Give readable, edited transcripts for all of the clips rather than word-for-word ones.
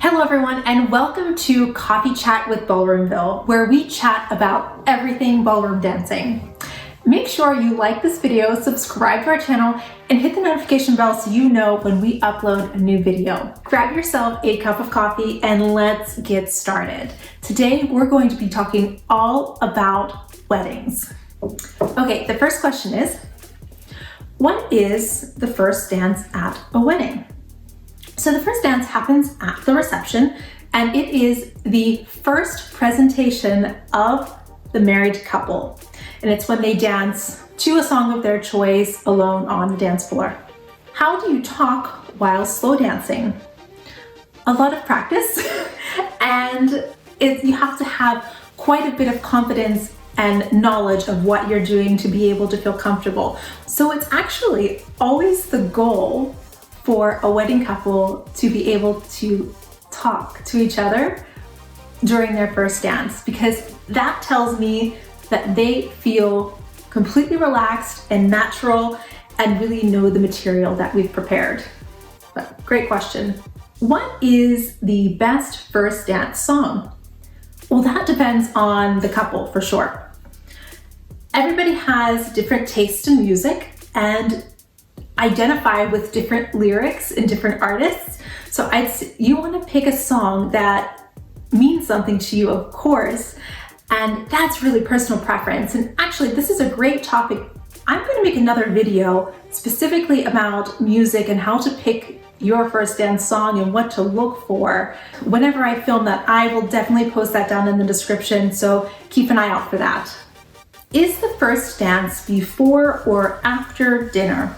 Hello everyone, and welcome to Coffee Chat with BallroomVille, where we chat about everything ballroom dancing. Make sure you like this video, subscribe to our channel, and hit the notification bell so you know when we upload a new video. Grab yourself a cup of coffee and let's get started. Today we're going to be talking all about weddings. Okay, the first question is, what is the first dance at a wedding? So the first dance happens at the reception, and it is the first presentation of the married couple. And it's when they dance to a song of their choice alone on the dance floor. How do you talk while slow dancing? A lot of practice, and you have to have quite a bit of confidence and knowledge of what you're doing to be able to feel comfortable. So it's actually always the goal for a wedding couple to be able to talk to each other during their first dance, because that tells me that they feel completely relaxed and natural and really know the material that we've prepared. But great question. What is the best first dance song? Well, that depends on the couple for sure. Everybody has different tastes in music and identify with different lyrics and different artists. So you want to pick a song that means something to you, of course, and that's really personal preference. And actually, this is a great topic. I'm going to make another video specifically about music and how to pick your first dance song and what to look for. Whenever I film that, I will definitely post that down in the description, so keep an eye out for that. Is the first dance before or after dinner?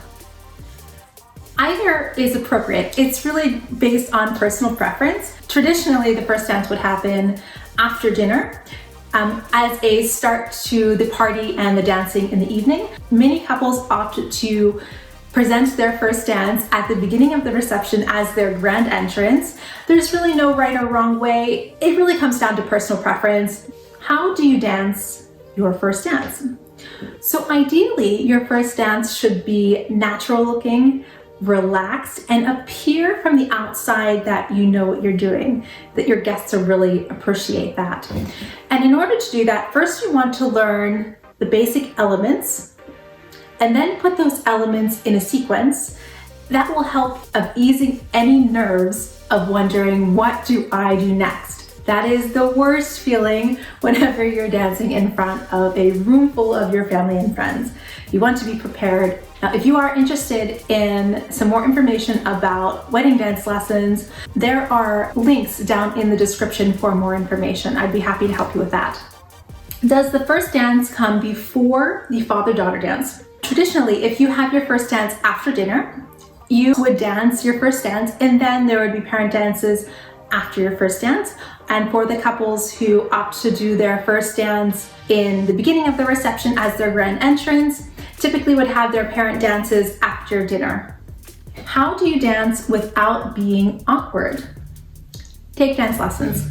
Either is appropriate. It's really based on personal preference. Traditionally, the first dance would happen after dinner as a start to the party and the dancing in the evening. Many couples opt to present their first dance at the beginning of the reception as their grand entrance. There's really no right or wrong way. It really comes down to personal preference. How do you dance your first dance? So ideally, your first dance should be natural looking, relaxed, and appear from the outside that you know what you're doing, that your guests will really appreciate that. And in order to do that, first you want to learn the basic elements and then put those elements in a sequence that will help of easing any nerves of wondering, what do I do next? That is the worst feeling whenever you're dancing in front of a room full of your family and friends. You want to be prepared. Now, if you are interested in some more information about wedding dance lessons, there are links down in the description for more information. I'd be happy to help you with that. Does the first dance come before the father-daughter dance? Traditionally, if you have your first dance after dinner, you would dance your first dance, and then there would be parent dances after your first dance. And for the couples who opt to do their first dance in the beginning of the reception as their grand entrance, typically would have their parent dances after dinner. How do you dance without being awkward? Take dance lessons.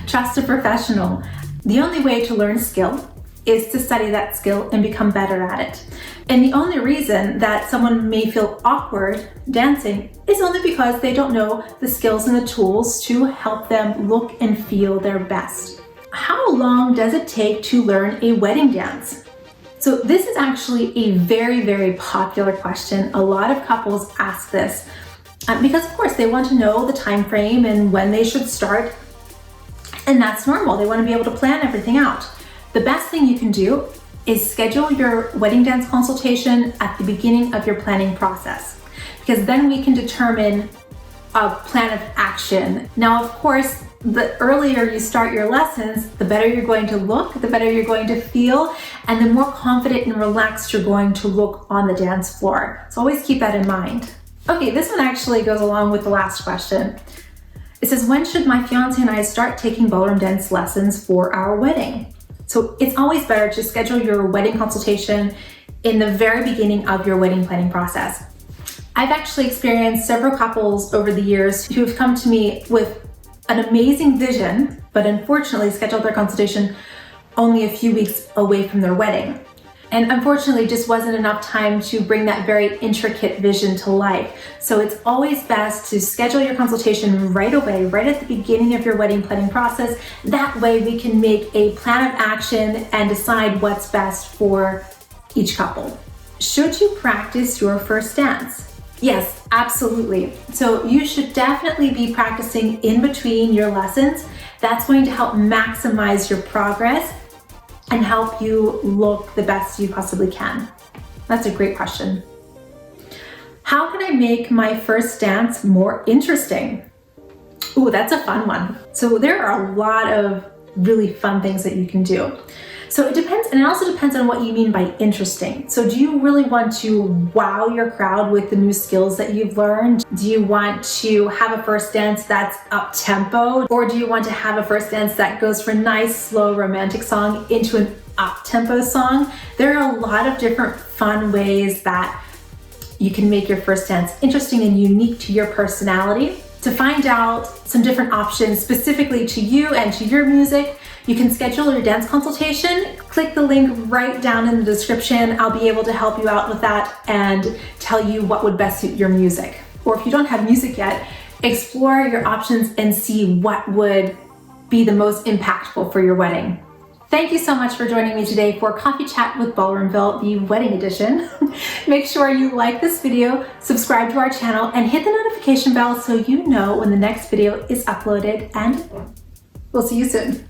Trust a professional. The only way to learn skill is to study that skill and become better at it. And the only reason that someone may feel awkward dancing is only because they don't know the skills and the tools to help them look and feel their best. How long does it take to learn a wedding dance? So this is actually a very, very popular question. A lot of couples ask this because of course they want to know the time frame and when they should start, and that's normal. They want to be able to plan everything out. The best thing you can do is schedule your wedding dance consultation at the beginning of your planning process, because then we can determine a plan of action. Now, of course, the earlier you start your lessons, the better you're going to look, the better you're going to feel, and the more confident and relaxed you're going to look on the dance floor. So always keep that in mind. Okay, this one actually goes along with the last question. It says, when should my fiance and I start taking ballroom dance lessons for our wedding? So it's always better to schedule your wedding consultation in the very beginning of your wedding planning process. I've actually experienced several couples over the years who have come to me with an amazing vision, but unfortunately scheduled their consultation only a few weeks away from their wedding. And unfortunately, just wasn't enough time to bring that very intricate vision to life. So it's always best to schedule your consultation right away, right at the beginning of your wedding planning process. That way we can make a plan of action and decide what's best for each couple. Should you practice your first dance? Yes, absolutely. So you should definitely be practicing in between your lessons. That's going to help maximize your progress and help you look the best you possibly can. That's a great question. How can I make my first dance more interesting? Ooh, that's a fun one. So there are a lot of really fun things that you can do. So it depends, and it also depends on what you mean by interesting. So do you really want to wow your crowd with the new skills that you've learned? Do you want to have a first dance that's up-tempo? Or do you want to have a first dance that goes from a nice, slow, romantic song into an up-tempo song? There are a lot of different fun ways that you can make your first dance interesting and unique to your personality. To find out some different options specifically to you and to your music, you can schedule your dance consultation. Click the link right down in the description. I'll be able to help you out with that and tell you what would best suit your music. Or if you don't have music yet, explore your options and see what would be the most impactful for your wedding. Thank you so much for joining me today for Coffee Chat with BallroomVille, the wedding edition. Make sure you like this video, subscribe to our channel, and hit the notification bell so you know when the next video is uploaded, and we'll see you soon.